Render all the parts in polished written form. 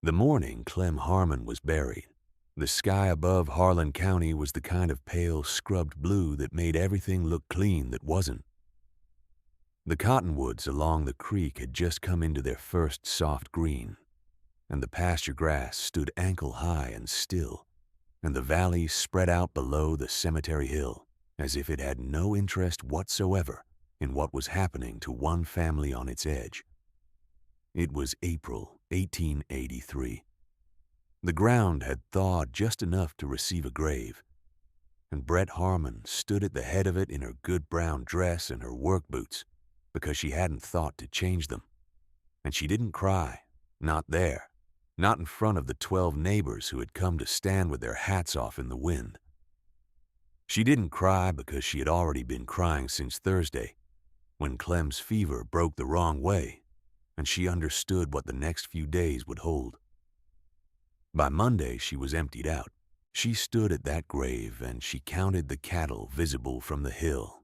The morning Clem Harmon was buried, the sky above Harlan County was the kind of pale, scrubbed blue that made everything look clean that wasn't. The cottonwoods along the creek had just come into their first soft green, and the pasture grass stood ankle-high and still, and the valley spread out below the cemetery hill as if it had no interest whatsoever in what was happening to one family on its edge. It was April 1883. The ground had thawed just enough to receive a grave, and Brett Harmon stood at the head of it in her good brown dress and her work boots because she hadn't thought to change them. And she didn't cry, not there, not in front of the 12 neighbors who had come to stand with their hats off in the wind. She didn't cry because she had already been crying since Thursday, when Clem's fever broke the wrong way, and she understood what the next few days would hold. By Monday, she was emptied out. She stood at that grave and she counted the cattle visible from the hill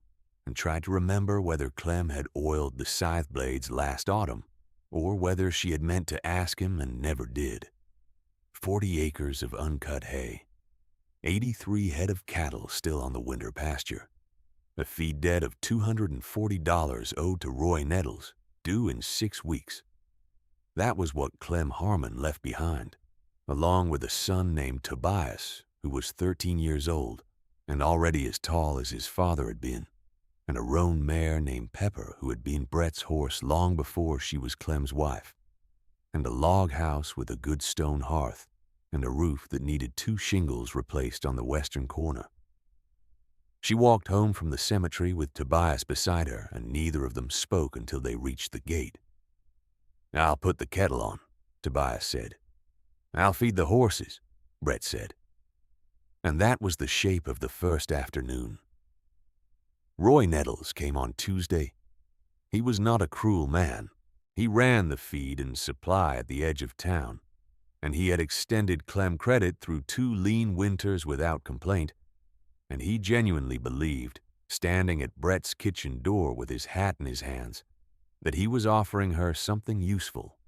and tried to remember whether Clem had oiled the scythe blades last autumn or whether she had meant to ask him and never did. 40 acres of uncut hay, 83 head of cattle still on the winter pasture, a feed debt of $240 owed to Roy Nettles, due in 6 weeks. That was what Clem Harmon left behind, along with a son named Tobias, who was 13 years old and already as tall as his father had been, and a roan mare named Pepper who had been Brett's horse long before she was Clem's wife, and a log house with a good stone hearth and a roof that needed 2 shingles replaced on the western corner. She walked home from the cemetery with Tobias beside her, and neither of them spoke until they reached the gate. "I'll put the kettle on," Tobias said. "I'll feed the horses," Brett said. And that was the shape of the first afternoon. Roy Nettles came on Tuesday. He was not a cruel man. He ran the feed and supply at the edge of town, and he had extended Clem credit through 2 lean winters without complaint, and he genuinely believed, standing at Brett's kitchen door with his hat in his hands, that he was offering her something useful.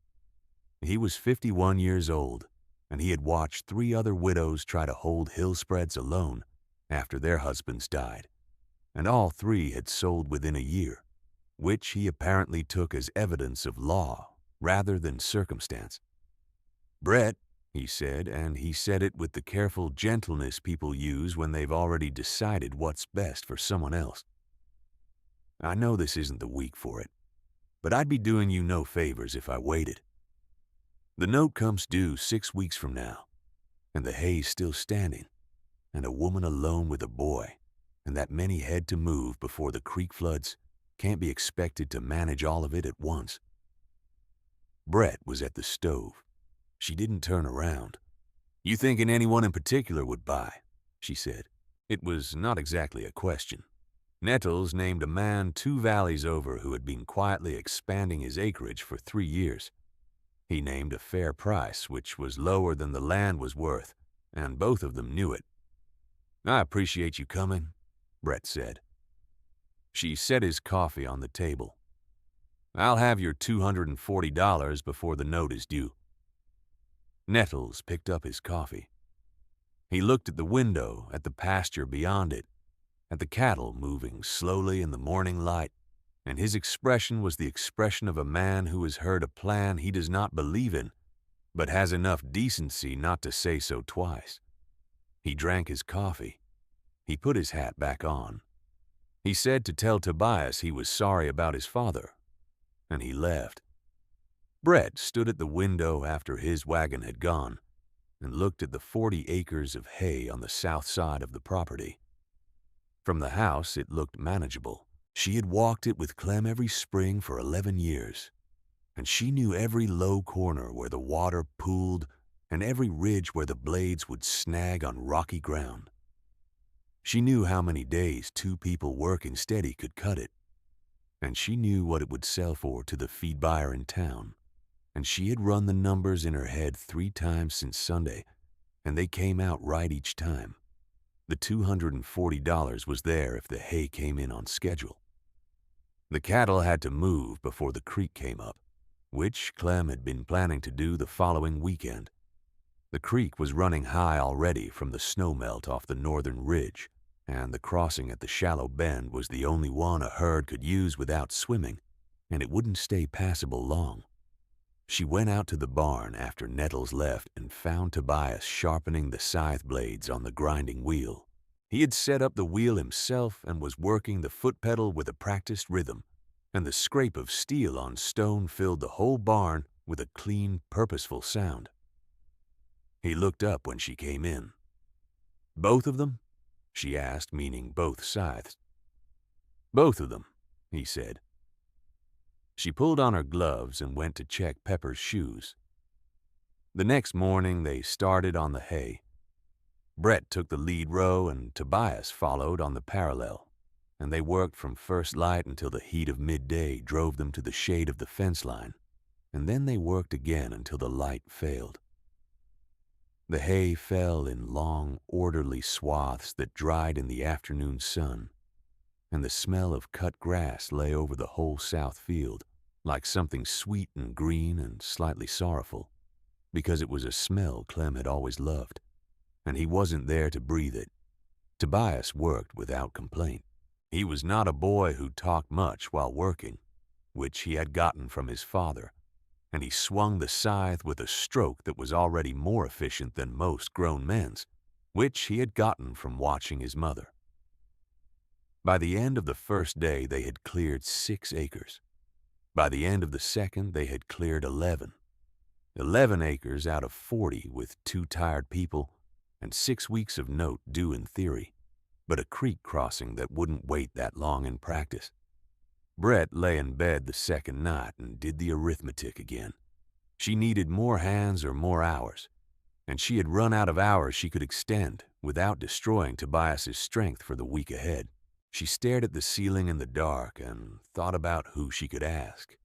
He was 51 years old, and he had watched 3 other widows try to hold hill spreads alone after their husbands died, and all 3 had sold within a year, which he apparently took as evidence of law rather than circumstance. "Brett," he said, and he said it with the careful gentleness people use when they've already decided what's best for someone else, "I know this isn't the week for it, but I'd be doing you no favors if I waited. The note comes due 6 weeks from now, and the hay's still standing, and a woman alone with a boy, and that many head to move before the creek floods can't be expected to manage all of it at once." Brett was at the stove. She didn't turn around. "You thinking anyone in particular would buy?" she said. It was not exactly a question. Nettles named a man 2 valleys over who had been quietly expanding his acreage for 3 years. He named a fair price, which was lower than the land was worth, and both of them knew it. "I appreciate you coming," Brett said. She set his coffee on the table. "I'll have your $240 before the note is due." Nettles picked up his coffee. He looked at the window, at the pasture beyond it, at the cattle moving slowly in the morning light, and his expression was the expression of a man who has heard a plan he does not believe in, but has enough decency not to say so twice. He drank his coffee. He put his hat back on. He said to tell Tobias he was sorry about his father, and he left. Brett stood at the window after his wagon had gone and looked at the 40 acres of hay on the south side of the property. From the house, it looked manageable. She had walked it with Clem every spring for 11 years, and she knew every low corner where the water pooled and every ridge where the blades would snag on rocky ground. She knew how many days 2 people working steady could cut it, and she knew what it would sell for to the feed buyer in town, and she had run the numbers in her head 3 times since Sunday, and they came out right each time. The $240 was there if the hay came in on schedule. The cattle had to move before the creek came up, which Clem had been planning to do the following weekend. The creek was running high already from the snowmelt off the northern ridge, and the crossing at the shallow bend was the only one a herd could use without swimming, and it wouldn't stay passable long. She went out to the barn after Nettles left and found Tobias sharpening the scythe blades on the grinding wheel. He had set up the wheel himself and was working the foot pedal with a practiced rhythm, and the scrape of steel on stone filled the whole barn with a clean, purposeful sound. He looked up when she came in. "Both of them?" she asked, meaning both scythes. "Both of them," he said. She pulled on her gloves and went to check Pepper's shoes. The next morning they started on the hay. Brett took the lead row and Tobias followed on the parallel, and they worked from first light until the heat of midday drove them to the shade of the fence line, and then they worked again until the light failed. The hay fell in long, orderly swaths that dried in the afternoon sun, and the smell of cut grass lay over the whole south field, like something sweet and green and slightly sorrowful, because it was a smell Clem had always loved, and he wasn't there to breathe it. Tobias worked without complaint. He was not a boy who talked much while working, which he had gotten from his father, and he swung the scythe with a stroke that was already more efficient than most grown men's, which he had gotten from watching his mother. By the end of the first day, they had cleared 6 acres. By the end of the second, they had cleared 11. 11 acres out of 40 with 2 tired people and 6 weeks of note due in theory, but a creek crossing that wouldn't wait that long in practice. Brett lay in bed the second night and did the arithmetic again. She needed more hands or more hours, and she had run out of hours she could extend without destroying Tobias's strength for the week ahead. She stared at the ceiling in the dark and thought about who she could ask,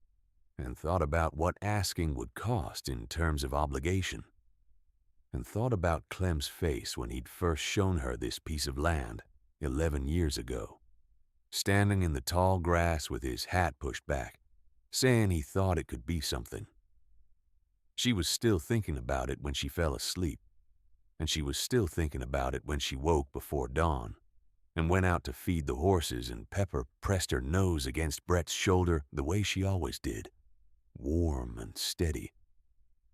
and thought about what asking would cost in terms of obligation, and thought about Clem's face when he'd first shown her this piece of land 11 years ago, standing in the tall grass with his hat pushed back, saying he thought it could be something. She was still thinking about it when she fell asleep, and she was still thinking about it when she woke before dawn and went out to feed the horses, and Pepper pressed her nose against Brett's shoulder the way she always did, warm and steady,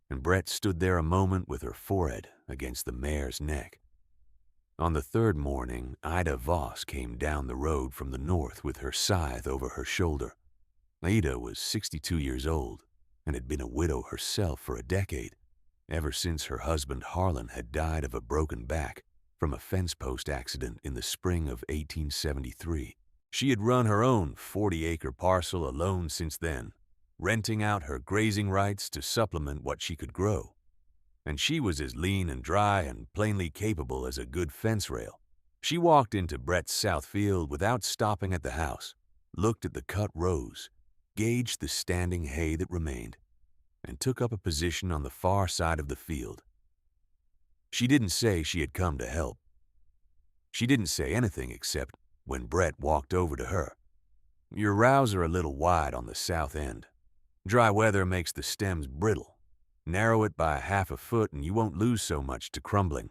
and Brett stood there a moment with her forehead against the mare's neck. On the third morning, Ida Voss came down the road from the north with her scythe over her shoulder. Ida was 62 years old and had been a widow herself for a decade, ever since her husband Harlan had died of a broken back from a fence post accident in the spring of 1873. She had run her own 40-acre parcel alone since then, renting out her grazing rights to supplement what she could grow. And she was as lean and dry and plainly capable as a good fence rail. She walked into Brett's south field without stopping at the house, looked at the cut rows, gauged the standing hay that remained, and took up a position on the far side of the field. She didn't say she had come to help. She didn't say anything except when Brett walked over to her. "Your rows are a little wide on the south end. Dry weather makes the stems brittle. Narrow it by 1/2 foot and you won't lose so much to crumbling."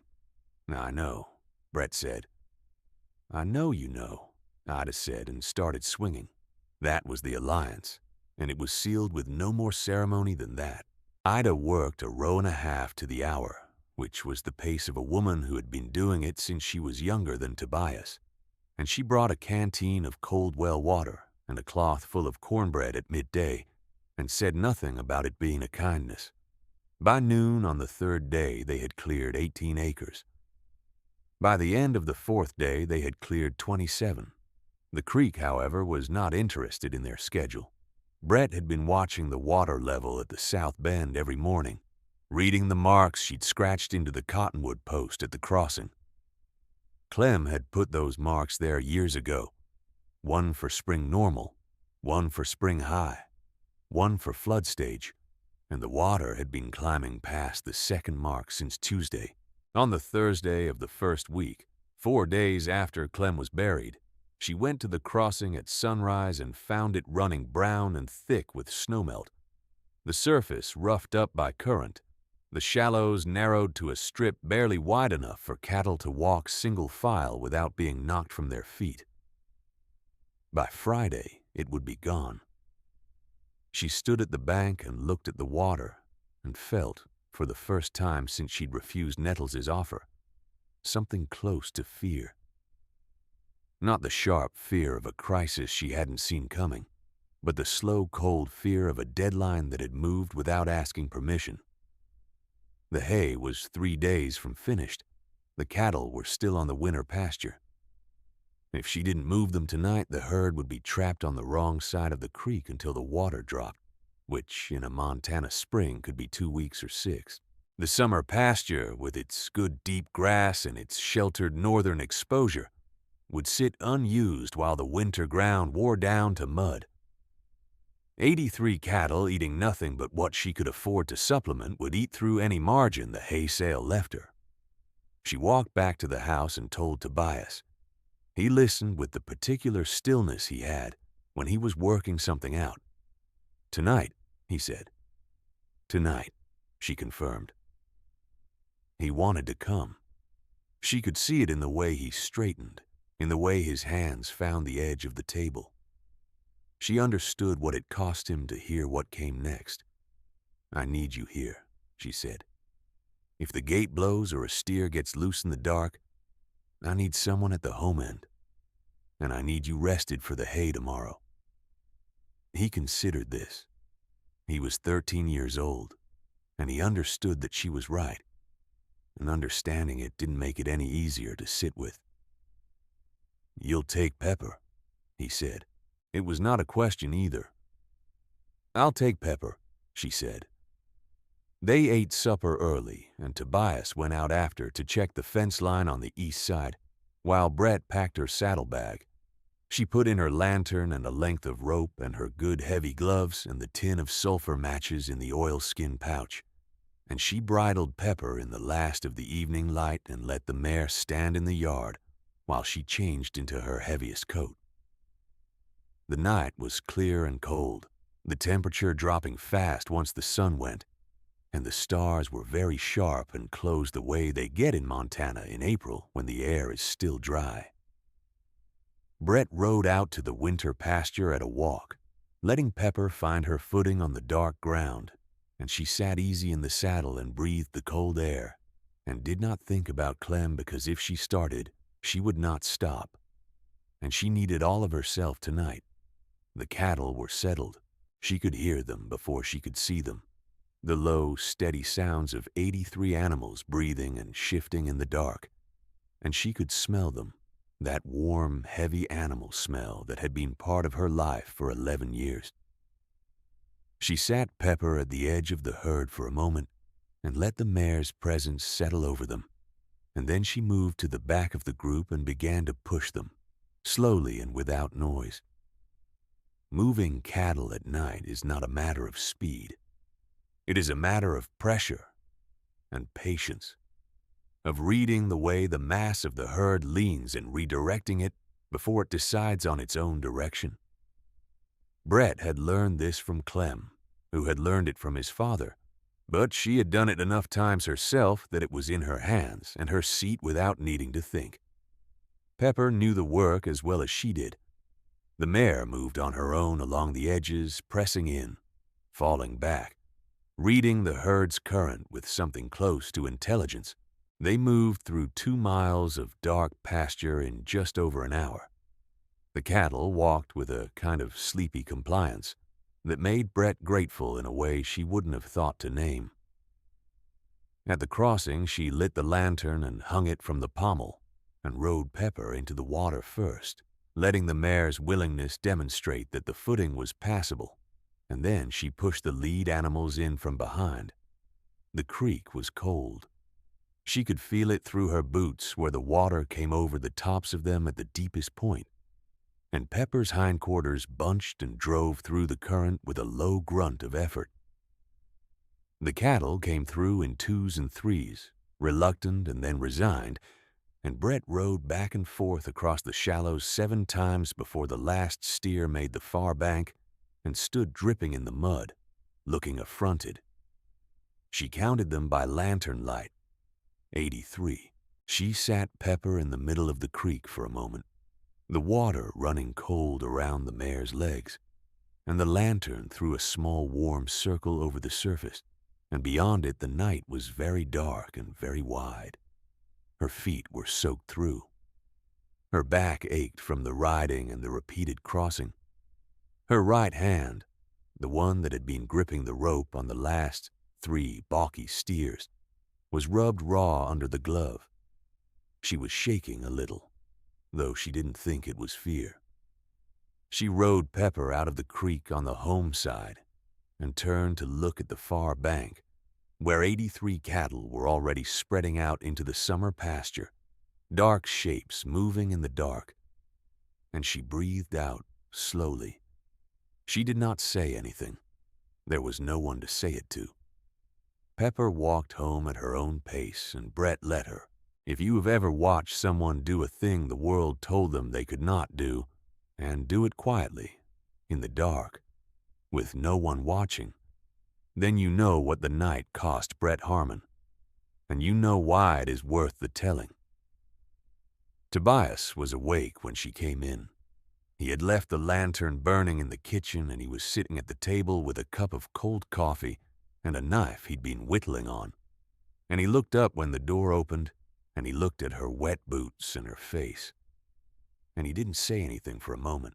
"I know," Brett said. "I know you know," Ida said and started swinging. That was the alliance, and it was sealed with no more ceremony than that. Ida worked 1.5 rows to the hour, which was the pace of a woman who had been doing it since she was younger than Tobias, and she brought a canteen of cold well water and a cloth full of cornbread at midday, and said nothing about it being a kindness. By noon on the third day they had cleared 18 acres. By the end of the fourth day they had cleared 27. The creek, however, was not interested in their schedule. Brett had been watching the water level at the south bend every morning, reading the marks she'd scratched into the cottonwood post at the crossing. Clem had put those marks there years ago, one for spring normal, one for spring high, one for flood stage, and the water had been climbing past the second mark since Tuesday. On the Thursday of the first week, 4 days after Clem was buried, she went to the crossing at sunrise and found it running brown and thick with snowmelt. the surface roughed up by current, the shallows narrowed to a strip barely wide enough for cattle to walk single file without being knocked from their feet. By Friday, it would be gone. She stood at the bank and looked at the water and felt, for the first time since she'd refused Nettles' offer, something close to fear. Not the sharp fear of a crisis she hadn't seen coming, but the slow, cold fear of a deadline that had moved without asking permission. The hay was 3 days from finished. The cattle were still on the winter pasture. If she didn't move them tonight, the herd would be trapped on the wrong side of the creek until the water dropped, which in a Montana spring could be 2 weeks or 6. The summer pasture, with its good deep grass and its sheltered northern exposure, would sit unused while the winter ground wore down to mud. 83 cattle eating nothing but what she could afford to supplement would eat through any margin the hay sale left her. She walked back to the house and told Tobias. He listened with the particular stillness he had when he was working something out. "Tonight," he said. "Tonight," she confirmed. He wanted to come. She could see it in the way he straightened, in the way his hands found the edge of the table. She understood what it cost him to hear what came next. "I need you here," she said. "If the gate blows or a steer gets loose in the dark, I need someone at the home end, and I need you rested for the hay tomorrow." He considered this. He was 13 years old, and he understood that she was right, and understanding it didn't make it any easier to sit with. "You'll take Pepper," he said. It was not a question either. "I'll take Pepper," she said. They ate supper early, and Tobias went out after to check the fence line on the east side, while Brett packed her saddlebag. She put in her lantern and a length of rope and her good heavy gloves and the tin of sulfur matches in the oilskin pouch, and she bridled Pepper in the last of the evening light and let the mare stand in the yard while she changed into her heaviest coat. The night was clear and cold, the temperature dropping fast once the sun went, and the stars were very sharp and closed the way they get in Montana in April when the air is still dry. Brett rode out to the winter pasture at a walk, letting Pepper find her footing on the dark ground, and she sat easy in the saddle and breathed the cold air, and did not think about Clem because if she started, she would not stop. And she needed all of herself tonight. The cattle were settled. She could hear them before she could see them. The low, steady sounds of 83 animals breathing and shifting in the dark. And she could smell them, that warm, heavy animal smell that had been part of her life for 11 years. She sat Pepper at the edge of the herd for a moment and let the mare's presence settle over them. And then she moved to the back of the group and began to push them, slowly and without noise. Moving cattle at night is not a matter of speed. It is a matter of pressure and patience, of reading the way the mass of the herd leans and redirecting it before it decides on its own direction. Brett had learned this from Clem, who had learned it from his father, but she had done it enough times herself that it was in her hands and her seat without needing to think. Pepper knew the work as well as she did. The mare moved on her own along the edges, pressing in, falling back, reading the herd's current with something close to intelligence. They moved through 2 miles of dark pasture in just over an hour. The cattle walked with a kind of sleepy compliance that made Brett grateful in a way she wouldn't have thought to name. At the crossing, she lit the lantern and hung it from the pommel and rode Pepper into the water first, letting the mare's willingness demonstrate that the footing was passable, and then she pushed the lead animals in from behind. The creek was cold. She could feel it through her boots where the water came over the tops of them at the deepest point, and Pepper's hindquarters bunched and drove through the current with a low grunt of effort. The cattle came through in 2s and 3s, reluctant and then resigned, and Brett rode back and forth across the shallows 7 times before the last steer made the far bank and stood dripping in the mud, looking affronted. She counted them by lantern light. 83. She sat Pepper in the middle of the creek for a moment, the water running cold around the mare's legs, and the lantern threw a small warm circle over the surface, and beyond it the night was very dark and very wide. Her feet were soaked through. Her back ached from the riding and the repeated crossing. Her right hand, the one that had been gripping the rope on the last 3 balky steers, was rubbed raw under the glove. She was shaking a little, though she didn't think it was fear. She rode Pepper out of the creek on the home side and turned to look at the far bank, where 83 cattle were already spreading out into the summer pasture, dark shapes moving in the dark, and she breathed out slowly. She did not say anything. There was no one to say it to. Pepper walked home at her own pace, and Brett let her. If you have ever watched someone do a thing the world told them they could not do, and do it quietly, in the dark, with no one watching, then you know what the night cost Brett Harmon, and you know why it is worth the telling. Tobias was awake when she came in. He had left the lantern burning in the kitchen, and he was sitting at the table with a cup of cold coffee and a knife he'd been whittling on. And he looked up when the door opened, and he looked at her wet boots and her face. And he didn't say anything for a moment.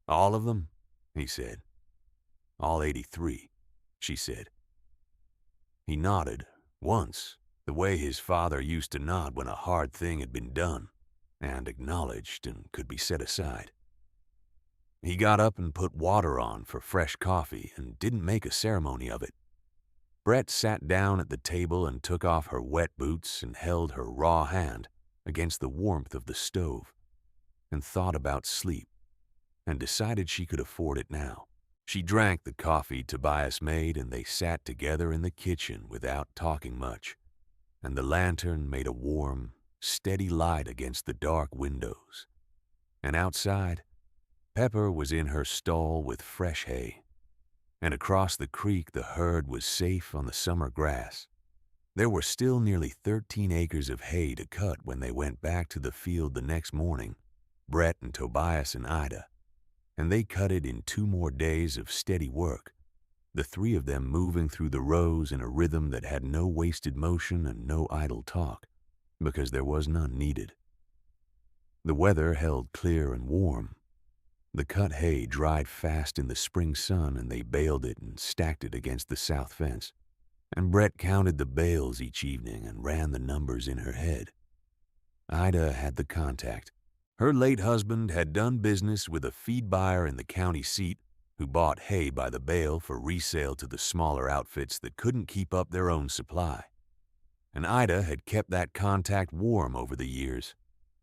"All of them?" he said. "All 83, she said. He nodded, once, the way his father used to nod when a hard thing had been done, and acknowledged and could be set aside. He got up and put water on for fresh coffee and didn't make a ceremony of it. Brett sat down at the table and took off her wet boots and held her raw hand against the warmth of the stove, and thought about sleep, and decided she could afford it now. She drank the coffee Tobias made, and they sat together in the kitchen without talking much, and the lantern made a warm, steady light against the dark windows. And outside, Pepper was in her stall with fresh hay, and across the creek the herd was safe on the summer grass. There were still nearly 13 acres of hay to cut when they went back to the field the next morning, Brett and Tobias and Ida, and they cut it in 2 more days of steady work, the 3 of them moving through the rows in a rhythm that had no wasted motion and no idle talk, because there was none needed. The weather held clear and warm. The cut hay dried fast in the spring sun, and they baled it and stacked it against the south fence. And Brett counted the bales each evening and ran the numbers in her head. Ida had the contact. Her late husband had done business with a feed buyer in the county seat who bought hay by the bale for resale to the smaller outfits that couldn't keep up their own supply. And Ida had kept that contact warm over the years,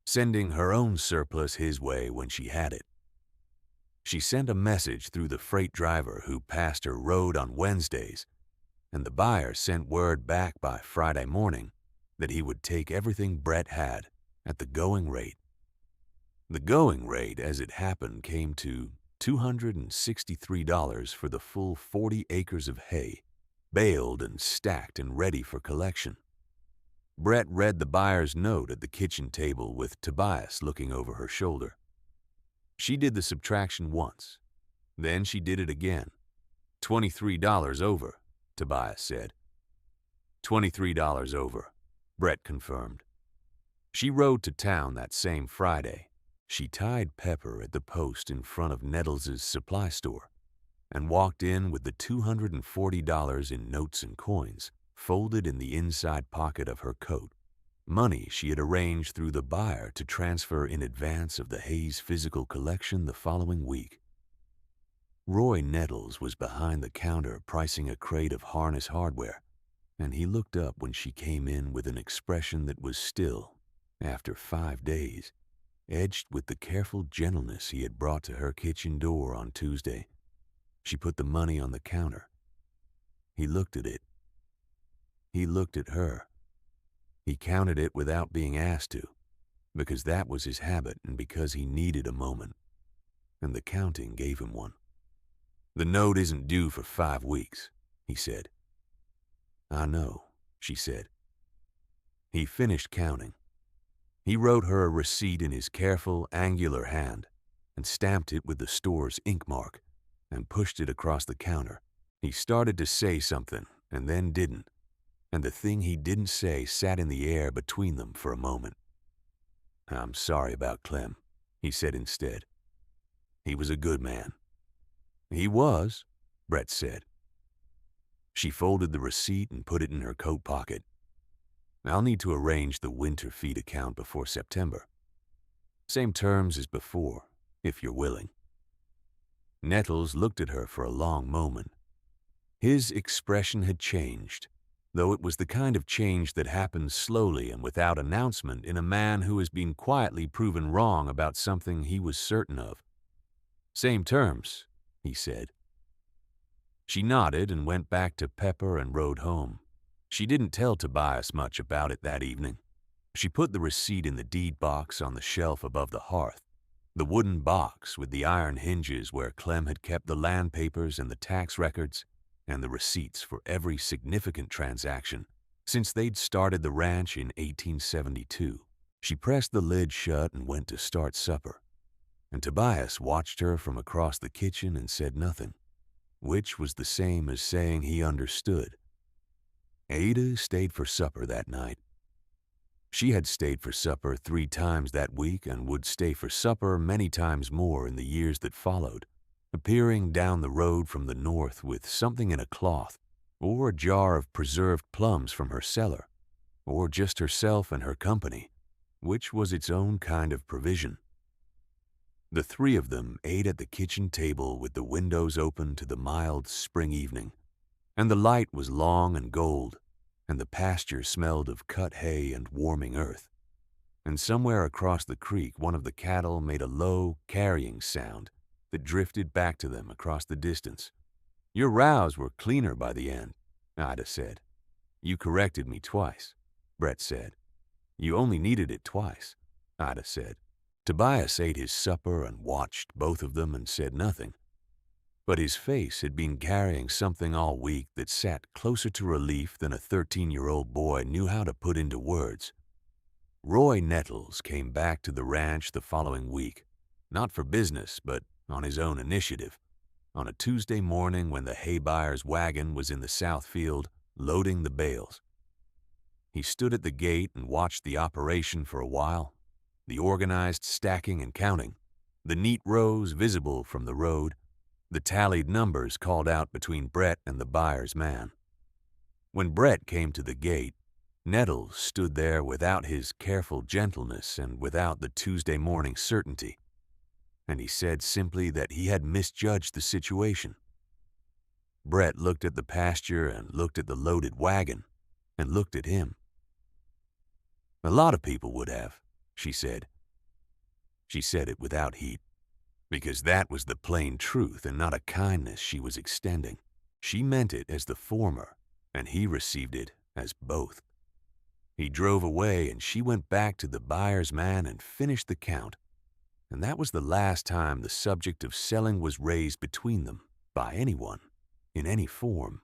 sending her own surplus his way when she had it. She sent a message through the freight driver who passed her road on Wednesdays, and the buyer sent word back by Friday morning that he would take everything Brett had at the going rate. The going rate, as it happened, came to $263 for the full 40 acres of hay, baled and stacked and ready for collection. Brett read the buyer's note at the kitchen table with Tobias looking over her shoulder. She did the subtraction once. Then she did it again. $23 over, Tobias said. $23 over, Brett confirmed. She rode to town that same Friday. She tied Pepper at the post in front of Nettles' supply store and walked in with the $240 in notes and coins folded in the inside pocket of her coat, money she had arranged through the buyer to transfer in advance of the hay's physical collection the following week. Roy Nettles was behind the counter pricing a crate of harness hardware, and he looked up when she came in with an expression that was still, after 5 days, edged with the careful gentleness he had brought to her kitchen door on Tuesday. She put the money on the counter. He looked at it. He looked at her. He counted it without being asked to, because that was his habit and because he needed a moment, and the counting gave him one. "The note isn't due for 5 weeks," he said. "I know," she said. He finished counting. He wrote her a receipt in his careful, angular hand and stamped it with the store's ink mark and pushed it across the counter. He started to say something and then didn't, and the thing he didn't say sat in the air between them for a moment. "I'm sorry about Clem," he said instead. "He was a good man." "He was," Brett said. She folded the receipt and put it in her coat pocket. "I'll need to arrange the winter feed account before September. Same terms as before, if you're willing." Nettles looked at her for a long moment. His expression had changed, though it was the kind of change that happens slowly and without announcement in a man who has been quietly proven wrong about something he was certain of. "Same terms," he said. She nodded and went back to Pepper and rode home. She didn't tell Tobias much about it that evening. She put the receipt in the deed box on the shelf above the hearth, the wooden box with the iron hinges where Clem had kept the land papers and the tax records and the receipts for every significant transaction since they'd started the ranch in 1872. She pressed the lid shut and went to start supper, and Tobias watched her from across the kitchen and said nothing, which was the same as saying he understood. Ada stayed for supper that night. She had stayed for supper 3 times that week and would stay for supper many times more in the years that followed, appearing down the road from the north with something in a cloth, or a jar of preserved plums from her cellar, or just herself and her company, which was its own kind of provision. The 3 of them ate at the kitchen table with the windows open to the mild spring evening, and the light was long and gold, and the pasture smelled of cut hay and warming earth. And somewhere across the creek, one of the cattle made a low, carrying sound that drifted back to them across the distance. "Your rows were cleaner by the end," Ida said. "You corrected me twice," Brett said. "You only needed it twice," Ida said. Tobias ate his supper and watched both of them and said nothing. But his face had been carrying something all week that sat closer to relief than a 13-year-old boy knew how to put into words. Roy Nettles came back to the ranch the following week, not for business, but on his own initiative, on a Tuesday morning when the hay buyer's wagon was in the south field loading the bales. He stood at the gate and watched the operation for a while, the organized stacking and counting, the neat rows visible from the road, the tallied numbers called out between Brett and the buyer's man. When Brett came to the gate, Nettles stood there without his careful gentleness and without the Tuesday morning certainty, and he said simply that he had misjudged the situation. Brett looked at the pasture and looked at the loaded wagon and looked at him. "A lot of people would have," she said. She said it without heat, because that was the plain truth and not a kindness she was extending. She meant it as the former, and he received it as both. He drove away, and she went back to the buyer's man and finished the count, and that was the last time the subject of selling was raised between them by anyone, in any form.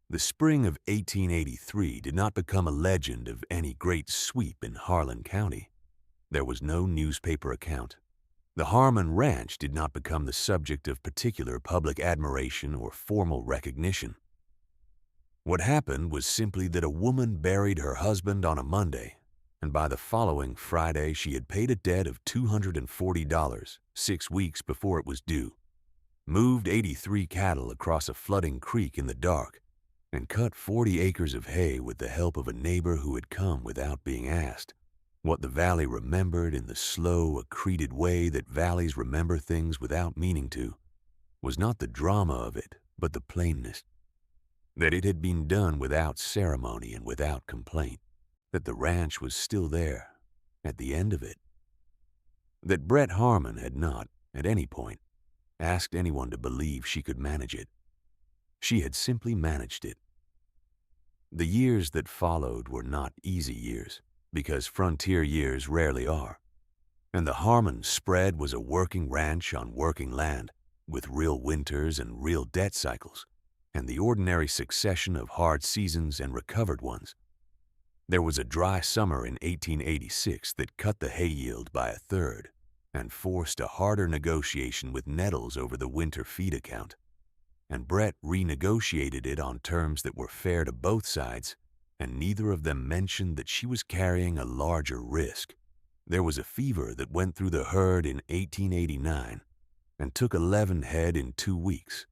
The spring of 1883 did not become a legend of any great sweep in Harlan County. There was no newspaper account. The Harmon Ranch did not become the subject of particular public admiration or formal recognition. What happened was simply that a woman buried her husband on a Monday, and by the following Friday she had paid a debt of $240, 6 weeks before it was due, moved 83 cattle across a flooding creek in the dark, and cut 40 acres of hay with the help of a neighbor who had come without being asked. What the valley remembered in the slow, accreted way that valleys remember things without meaning to was not the drama of it, but the plainness. That it had been done without ceremony and without complaint. That the ranch was still there, at the end of it. That Brett Harmon had not, at any point, asked anyone to believe she could manage it. She had simply managed it. The years that followed were not easy years, because frontier years rarely are, and the Harmon spread was a working ranch on working land, with real winters and real debt cycles, and the ordinary succession of hard seasons and recovered ones. There was a dry summer in 1886 that cut the hay yield by a third and forced a harder negotiation with Nettles over the winter feed account, and Brett renegotiated it on terms that were fair to both sides, and neither of them mentioned that she was carrying a larger risk. There was a fever that went through the herd in 1889 and took 11 head in 2 weeks,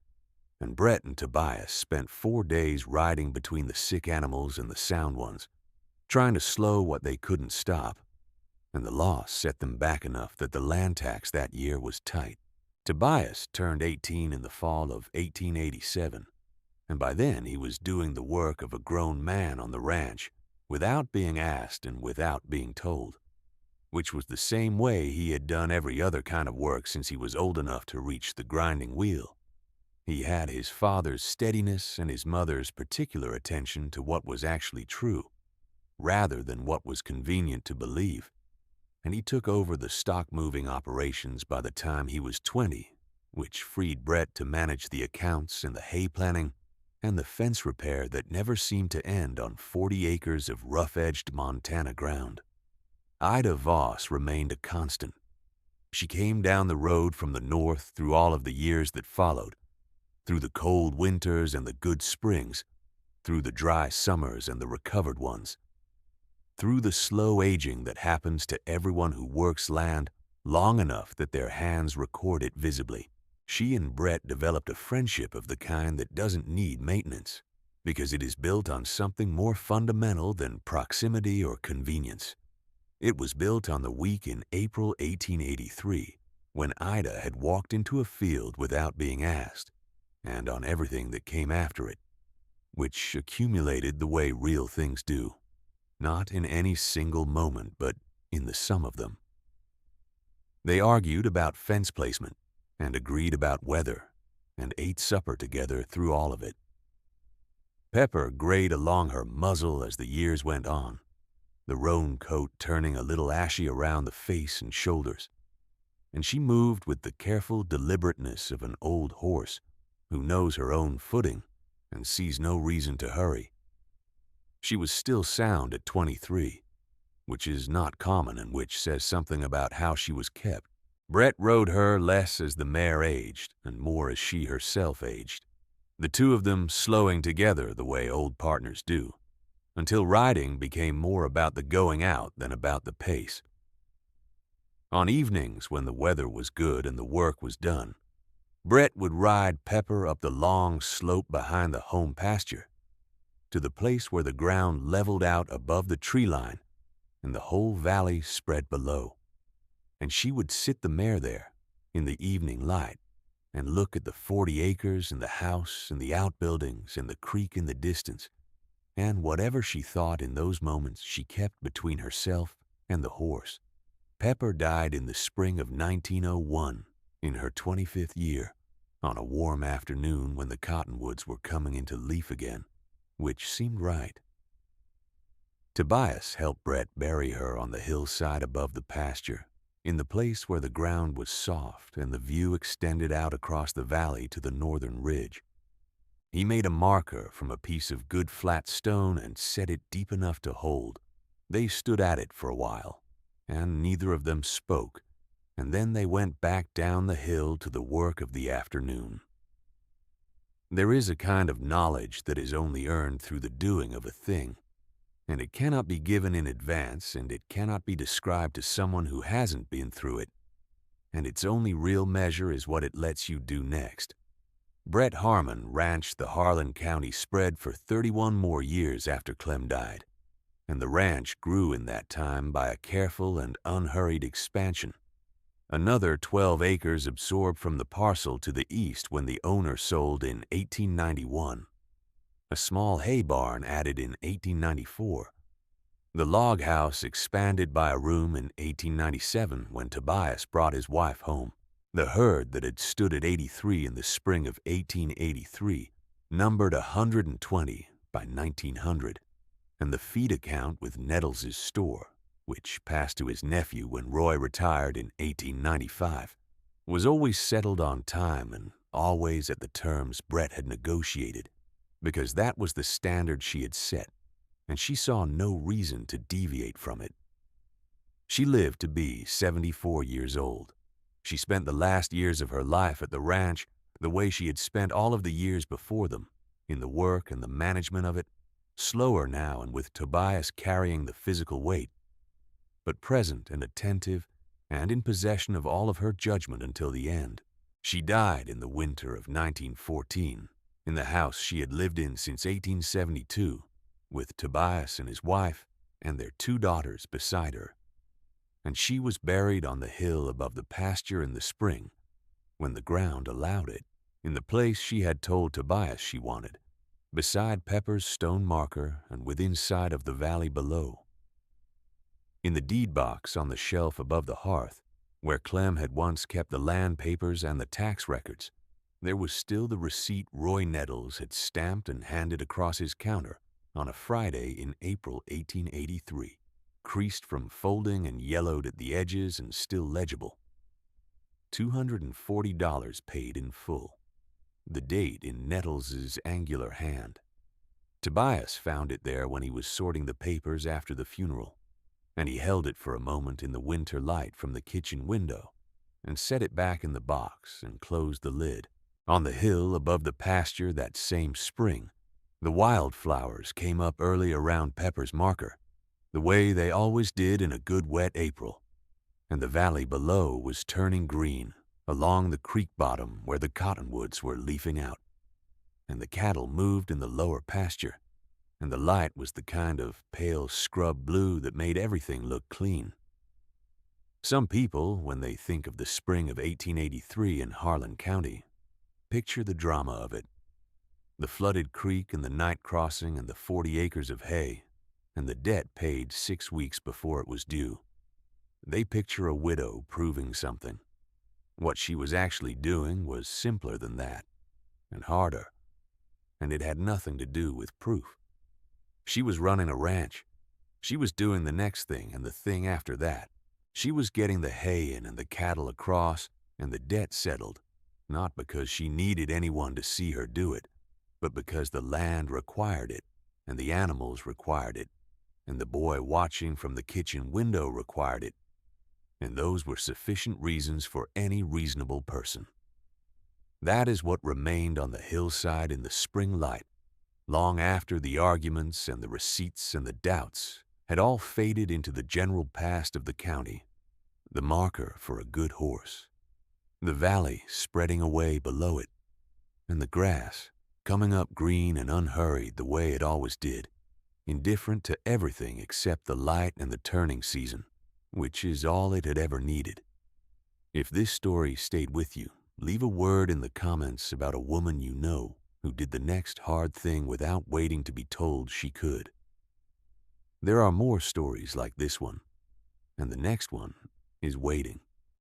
and Brett and Tobias spent 4 days riding between the sick animals and the sound ones, trying to slow what they couldn't stop, and the loss set them back enough that the land tax that year was tight. Tobias turned 18 in the fall of 1887, and by then he was doing the work of a grown man on the ranch without being asked and without being told, which was the same way he had done every other kind of work since he was old enough to reach the grinding wheel. He had his father's steadiness and his mother's particular attention to what was actually true, rather than what was convenient to believe, and he took over the stock-moving operations by the time he was 20, which freed Brett to manage the accounts and the hay planning and the fence repair that never seemed to end on 40 acres of rough-edged Montana ground. Ida Voss remained a constant. She came down the road from the north through all of the years that followed, through the cold winters and the good springs, through the dry summers and the recovered ones, through the slow aging that happens to everyone who works land long enough that their hands record it visibly. She and Brett developed a friendship of the kind that doesn't need maintenance, because it is built on something more fundamental than proximity or convenience. It was built on the week in April 1883, when Ida had walked into a field without being asked, and on everything that came after it, which accumulated the way real things do, not in any single moment, but in the sum of them. They argued about fence placement, and agreed about weather, and ate supper together through all of it. Pepper grayed along her muzzle as the years went on, the roan coat turning a little ashy around the face and shoulders, and she moved with the careful deliberateness of an old horse who knows her own footing and sees no reason to hurry. She was still sound at 23, which is not common and which says something about how she was kept. Brett rode her less as the mare aged and more as she herself aged, the two of them slowing together the way old partners do, until riding became more about the going out than about the pace. On evenings when the weather was good and the work was done, Brett would ride Pepper up the long slope behind the home pasture to the place where the ground leveled out above the tree line and the whole valley spread below, and she would sit the mare there in the evening light and look at the 40 acres and the house and the outbuildings and the creek in the distance, and whatever she thought in those moments she kept between herself and the horse. Pepper died in the spring of 1901, in her 25th year, on a warm afternoon when the cottonwoods were coming into leaf again, which seemed right. Tobias helped Brett bury her on the hillside above the pasture, in the place where the ground was soft and the view extended out across the valley to the northern ridge. He made a marker from a piece of good flat stone and set it deep enough to hold. They stood at it for a while, and neither of them spoke, and then they went back down the hill to the work of the afternoon. There is a kind of knowledge that is only earned through the doing of a thing, and it cannot be given in advance, and it cannot be described to someone who hasn't been through it, and its only real measure is what it lets you do next. Brett Harmon ranched the Harlan County spread for 31 more years after Clem died, and the ranch grew in that time by a careful and unhurried expansion. Another 12 acres absorbed from the parcel to the east when the owner sold in 1891. A small hay barn added in 1894. The log house expanded by a room in 1897 when Tobias brought his wife home. The herd that had stood at 83 in the spring of 1883 numbered 120 by 1900, and the feed account with Nettles' store, which passed to his nephew when Roy retired in 1895, was always settled on time and always at the terms Brett had negotiated, because that was the standard she had set, and she saw no reason to deviate from it. She lived to be 74 years old. She spent the last years of her life at the ranch the way she had spent all of the years before them, in the work and the management of it, slower now and with Tobias carrying the physical weight, but present and attentive and in possession of all of her judgment until the end. She died in the winter of 1914, in the house she had lived in since 1872, with Tobias and his wife and their 2 daughters beside her. And she was buried on the hill above the pasture in the spring, when the ground allowed it, in the place she had told Tobias she wanted, beside Pepper's stone marker and within sight of the valley below. In the deed box on the shelf above the hearth, where Clem had once kept the land papers and the tax records, there was still the receipt Roy Nettles had stamped and handed across his counter on a Friday in April 1883, creased from folding and yellowed at the edges and still legible. $240 paid in full. The date in Nettles's angular hand. Tobias found it there when he was sorting the papers after the funeral, and he held it for a moment in the winter light from the kitchen window and set it back in the box and closed the lid. On the hill above the pasture that same spring, the wildflowers came up early around Pepper's marker, the way they always did in a good wet April, and the valley below was turning green along the creek bottom where the cottonwoods were leafing out, and the cattle moved in the lower pasture, and the light was the kind of pale scrub blue that made everything look clean. Some people, when they think of the spring of 1883 in Harlan County, picture the drama of it. The flooded creek and the night crossing and the 40 acres of hay, and the debt paid 6 weeks before it was due. They picture a widow proving something. What she was actually doing was simpler than that, and harder, and it had nothing to do with proof. She was running a ranch. She was doing the next thing and the thing after that. She was getting the hay in and the cattle across and the debt settled, not because she needed anyone to see her do it, but because the land required it, and the animals required it, and the boy watching from the kitchen window required it, and those were sufficient reasons for any reasonable person. That is what remained on the hillside in the spring light, long after the arguments and the receipts and the doubts had all faded into the general past of the county, the marker for a good horse, the valley spreading away below it, and the grass coming up green and unhurried the way it always did, indifferent to everything except the light and the turning season, which is all it had ever needed. If this story stayed with you, leave a word in the comments about a woman you know who did the next hard thing without waiting to be told she could. There are more stories like this one, and the next one is waiting.